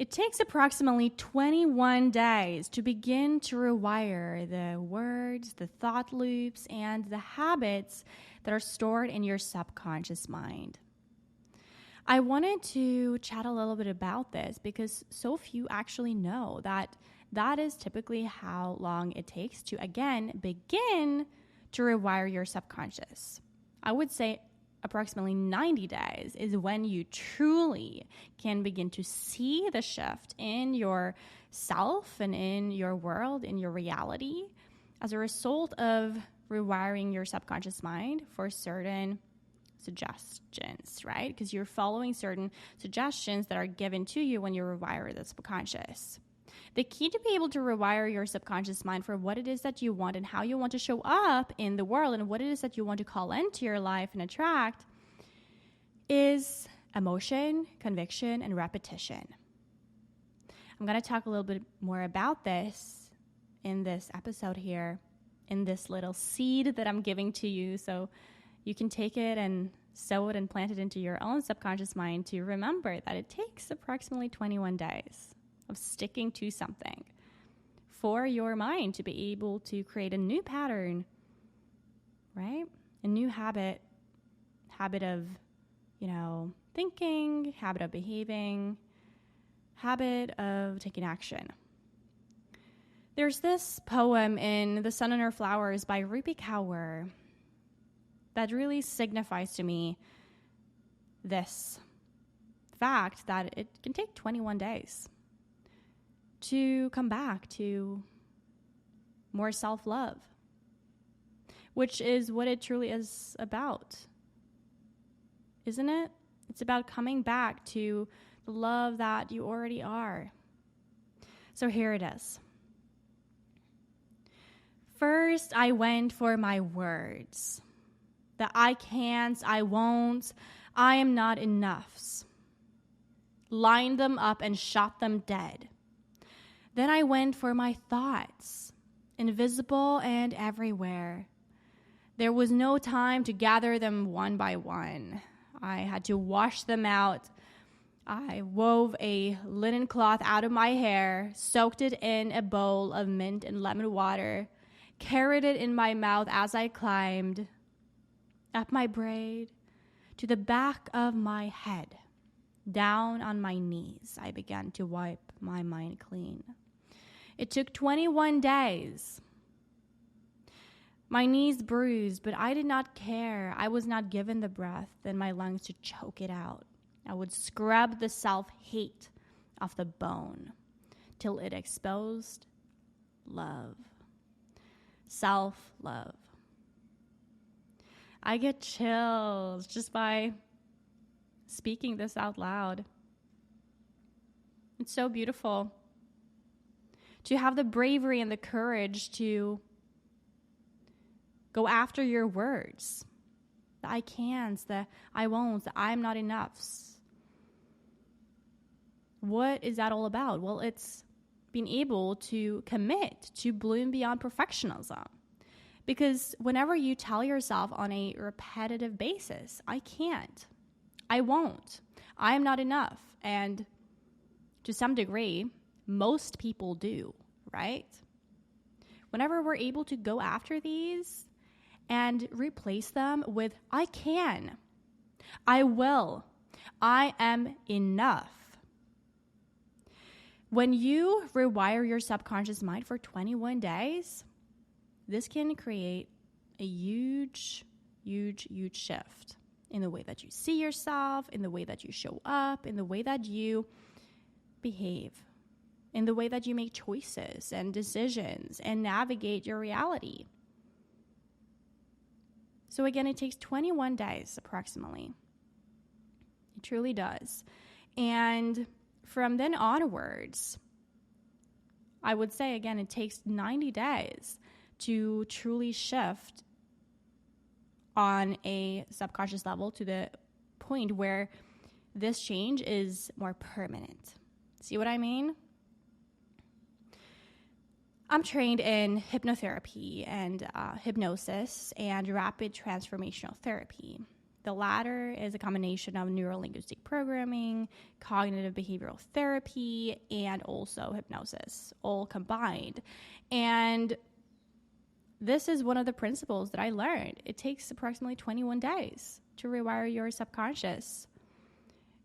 It takes approximately 21 days to begin to rewire the words, the thought loops, and the habits that are stored in your subconscious mind. I wanted to chat a little bit about this because so few actually know that that is typically how long it takes to, again, begin to rewire your subconscious. I would say approximately 90 days is when you truly can begin to see the shift in your self and in your world, in your reality, as a result of rewiring your subconscious mind for certain suggestions, right? Because you're following certain suggestions that are given to you when you rewire the subconscious. The key to be able to rewire your subconscious mind for what it is that you want and how you want to show up in the world and what it is that you want to call into your life and attract is emotion, conviction, and repetition. I'm going to talk a little bit more about this in this episode here, in this little seed that I'm giving to you, so you can take it and sow it and plant it into your own subconscious mind to remember that it takes approximately 21 days of sticking to something for your mind to be able to create a new pattern, right? A new habit of, thinking, habit of behaving, habit of taking action. There's this poem in The Sun and Her Flowers by Rupi Kaur that really signifies to me this fact that it can take 21 days to come back to more self-love, which is what it truly is about, isn't it? It's about coming back to the love that you already are. So here it is. First, I went for my words. The I can'ts, I won'ts, I am not enoughs. Lined them up and shot them dead. Then I went for my thoughts, invisible and everywhere. There was no time to gather them one by one. I had to wash them out. I wove a linen cloth out of my hair, soaked it in a bowl of mint and lemon water, carried it in my mouth as I climbed up my braid to the back of my head. Down on my knees, I began to wipe my mind clean. It took 21 days. My knees bruised, but I did not care. I was not given the breath in my lungs to choke it out. I would scrub the self-hate off the bone till it exposed love. Self-love. I get chills just by speaking this out loud. It's so beautiful to have the bravery and the courage to go after your words. The I can'ts, the I won'ts, the I'm not enoughs. What is that all about? Well, it's being able to commit to bloom beyond perfectionism. Because whenever you tell yourself on a repetitive basis, I can't, I won't, I am not enough, and to some degree, most people do, right? Whenever we're able to go after these and replace them with I can, I will, I am enough. When you rewire your subconscious mind for 21 days, this can create a huge, huge, huge shift in the way that you see yourself, in the way that you show up, in the way that you behave, in the way that you make choices and decisions and navigate your reality. So again, it takes 21 days approximately. It truly does. And from then onwards, I would say, again, it takes 90 days to truly shift on a subconscious level to the point where this change is more permanent. See what I mean? I'm trained in hypnotherapy and hypnosis and rapid transformational therapy. The latter is a combination of neuro-linguistic programming, cognitive behavioral therapy, and also hypnosis, all combined. And this is one of the principles that I learned. It takes approximately 21 days to rewire your subconscious.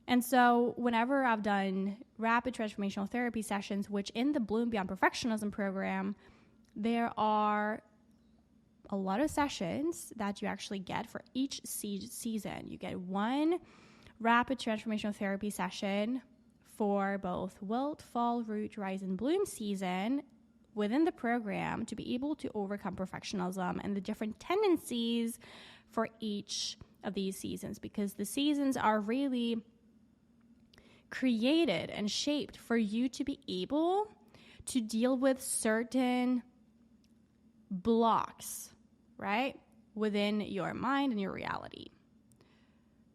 And so whenever I've done rapid transformational therapy sessions, which in the Bloom Beyond Perfectionism program, there are a lot of sessions that you actually get for each season. You get one rapid transformational therapy session for both wilt, fall, root, rise, and bloom season within the program to be able to overcome perfectionism and the different tendencies for each of these seasons, because the seasons are really created and shaped for you to be able to deal with certain blocks, right, within your mind and your reality.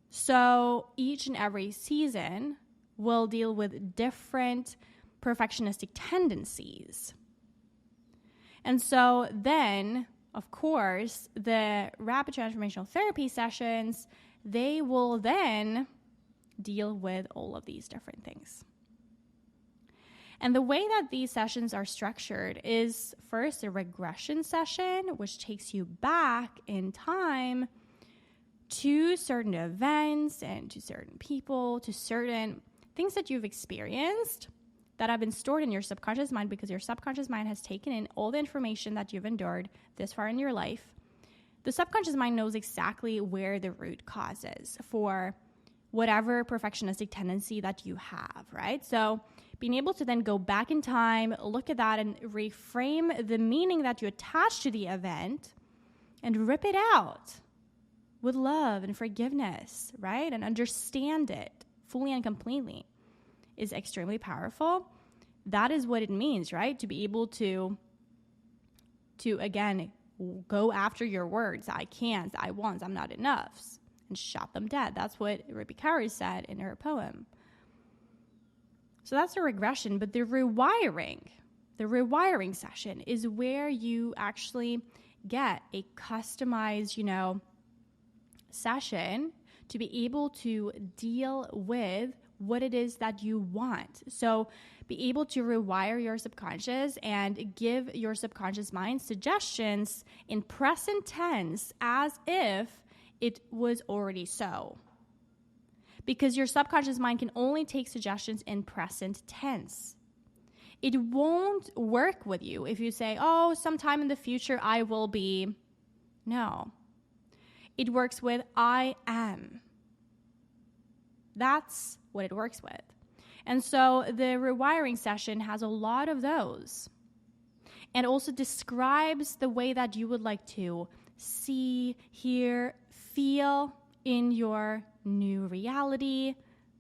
So each and every season will deal with different perfectionistic tendencies. And so then, of course, the rapid transformational therapy sessions, they will then deal with all of these different things. And the way that these sessions are structured is first a regression session, which takes you back in time to certain events and to certain people, to certain things that you've experienced that have been stored in your subconscious mind, because your subconscious mind has taken in all the information that you've endured this far in your life. The subconscious mind knows exactly where the root cause is for whatever perfectionistic tendency that you have, right? So being able to then go back in time, look at that and reframe the meaning that you attach to the event and rip it out with love and forgiveness, right? And understand it fully and completely is extremely powerful. That is what it means, right? To be able to again, go after your words. I can't, I won't, I'm not enough, and shot them dead. That's what Rupi Kaur said in her poem. So that's a regression, but the rewiring session is where you actually get a customized, session to be able to deal with what it is that you want. So be able to rewire your subconscious and give your subconscious mind suggestions in present tense as if it was already so. Because your subconscious mind can only take suggestions in present tense. It won't work with you if you say, oh, sometime in the future I will be. No. It works with I am. That's what it works with. And so the rewiring session has a lot of those, and also describes the way that you would like to see, hear, feel in your new reality,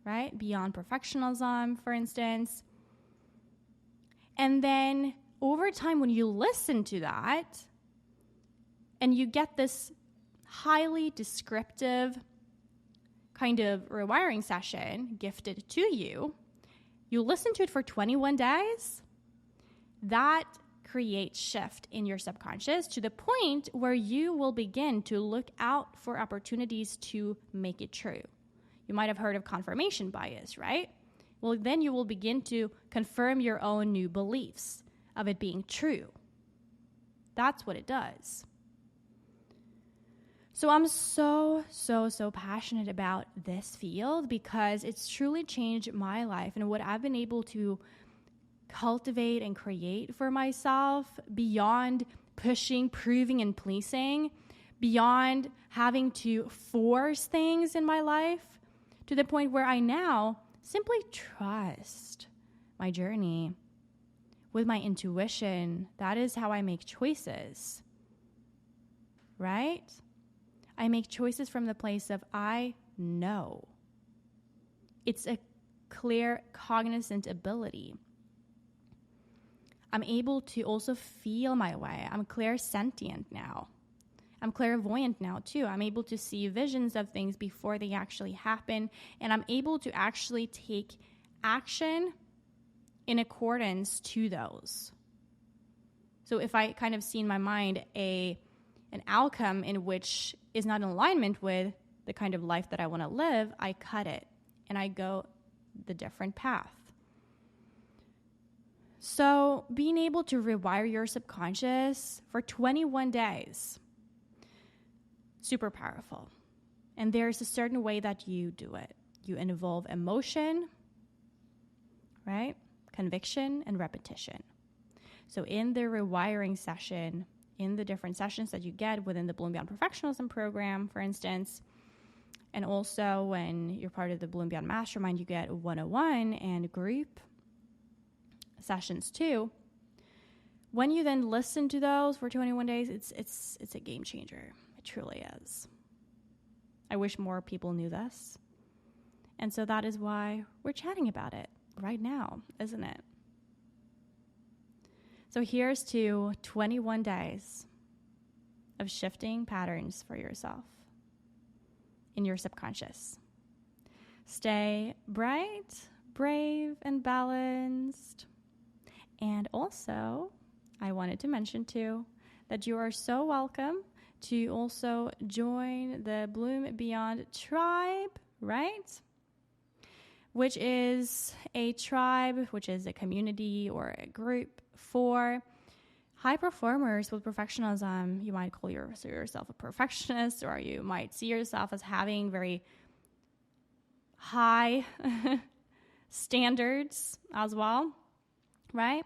right? Beyond perfectionism, for instance. And then over time, when you listen to that and you get this highly descriptive kind of rewiring session gifted to you, you listen to it for 21 days, that creates shift in your subconscious to the point where you will begin to look out for opportunities to make it true. You might have heard of confirmation bias, right? Well, then you will begin to confirm your own new beliefs of it being true. That's what it does. So I'm so passionate about this field because it's truly changed my life and what I've been able to cultivate and create for myself beyond pushing, proving, and pleasing, beyond having to force things in my life, to the point where I now simply trust my journey with my intuition. That is how I make choices, right? I make choices from the place of I know. It's a clear, cognizant ability. I'm able to also feel my way. I'm clairsentient now. I'm clairvoyant now too. I'm able to see visions of things before they actually happen, and I'm able to actually take action in accordance to those. So if I kind of see in my mind an outcome in which is not in alignment with the kind of life that I want to live, I cut it and I go the different path. So being able to rewire your subconscious for 21 days, super powerful. And there's a certain way that you do it. You involve emotion, right? Conviction and repetition. So in the rewiring session, in the different sessions that you get within the Bloom Beyond Perfectionism program, for instance, and also when you're part of the Bloom Beyond Mastermind, you get 101 and group sessions too. When you then listen to those for 21 days, it's a game changer. It truly is. I wish more people knew this. And so that is why we're chatting about it right now, isn't it? So here's to 21 days of shifting patterns for yourself in your subconscious. Stay bright, brave, and balanced. And also, I wanted to mention too that you are so welcome to also join the Bloom Beyond Tribe, right? Which is a tribe, which is a community or a group for high performers with perfectionism. You might call yourself a perfectionist, or you might see yourself as having very high standards as well, right?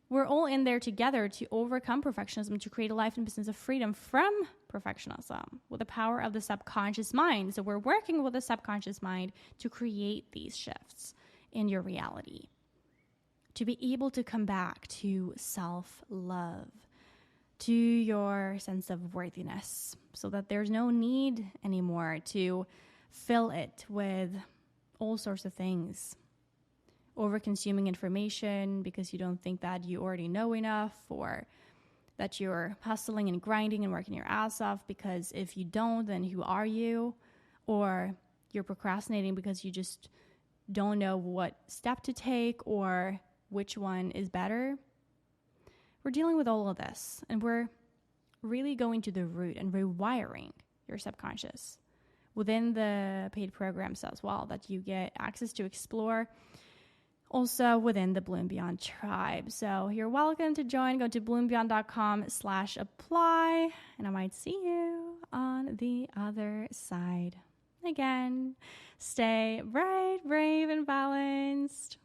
We're all in there together to overcome perfectionism, to create a life and business of freedom from perfectionism with the power of the subconscious mind. So we're working with the subconscious mind to create these shifts in your reality, to be able to come back to self-love, to your sense of worthiness, so that there's no need anymore to fill it with all sorts of things. Over-consuming information because you don't think that you already know enough, or that you're hustling and grinding and working your ass off because if you don't, then who are you? Or you're procrastinating because you just don't know what step to take or which one is better. We're dealing with all of this, and we're really going to the root and rewiring your subconscious within the paid programs as well that you get access to explore. Also within the Bloom Beyond tribe. So you're welcome to join. Go to bloombeyond.com/apply, and I might see you on the other side. Again, stay bright, brave, and balanced.